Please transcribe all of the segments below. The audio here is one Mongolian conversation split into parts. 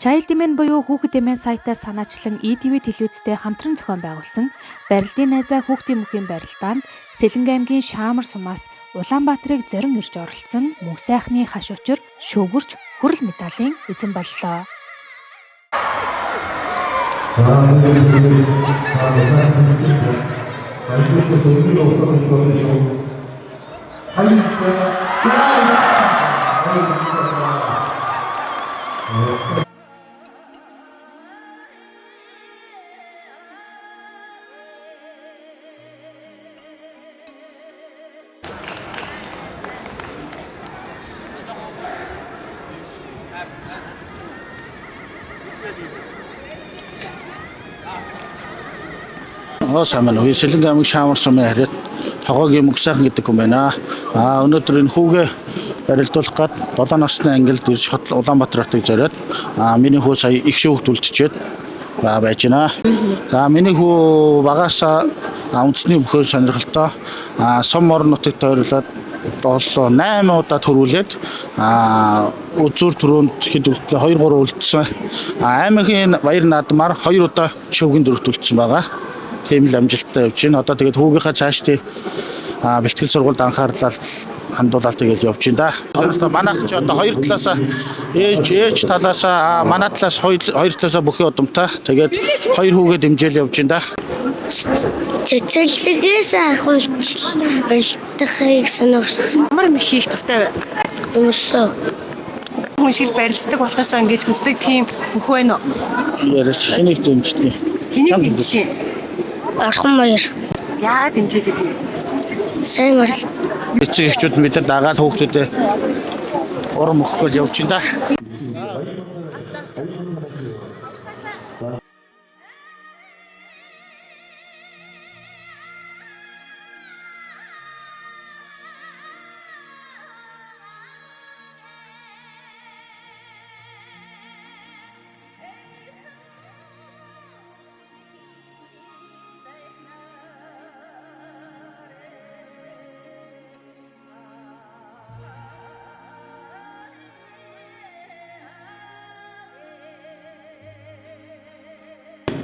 Child Demand буюу хүүхэд эмээ сайтаас санаачлан ETV телевизтэй хамтран зохион байгуулсан Барилдын найзаа хүүхдийн мөхийн барилдаанд Сэлэнг аймгийн Шаамар сумаас Улаанбаатарыг зорин ирж оролцсон мөн сайхны хаш учир шүүгүрч хүрэл медалийн эзэн боллоо. Сайн уу. Сэлэнг аймгийн Шаамар сумын харьяат Хогоогийн мөх сайхан гэдэг юм байна. Өнөөдөр энэ хүүгээ барилдуулах гээд 7 насны ангилд ирж Улаанбаатар хотыг зориод миний хүү сая их шүүхт үлдчихэд байж байна. Миний хүү багасаа үндэсний мөхөөр сонирхолтой сум орон нутагт тойруулаад 8 удаа төрүүлээд үзүүр төрөнд хэд 2-3 үлдсэн. Аймгийн баяр наадмаар 2 удаа шүүгийн дөрөвт үлдсэн байгаа. Тийм л амжилттай явж байна. Одоо тэгээд хүүгийнхаа цаашдын бэлтгэл сургуульд анхаарлаар хандуулаад тэгээд явж байна да. Манайх ч одоо хоёр талаасаа ээж талаасаа манай талаас хоёр талаасаа бүхий удамтай. Тэгээд хоёр хүүгээ дэмжээл явж байна да. Цэцэрлэгээс ахуулж барилдахыг сонирхсон. Ямар хийх дуртай Өмсөө. хүн шиг барилддаг болохоос ингэж хүсдэг тийм бүх байна уу? Яриач хэнийг дэмждэг. Хэнийг дэмждэг? Архан маяр. Яа дэмждэг юм? Сайн барилд. Эцэг эхчүүд мэдээ дагаад хүүхдүүдэд урам өгөхгүй явж байна да.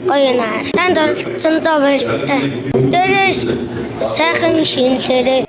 Гоё наа. Танд оролцсондоо баяртай. Дээрээс сайхан шинэлэрээ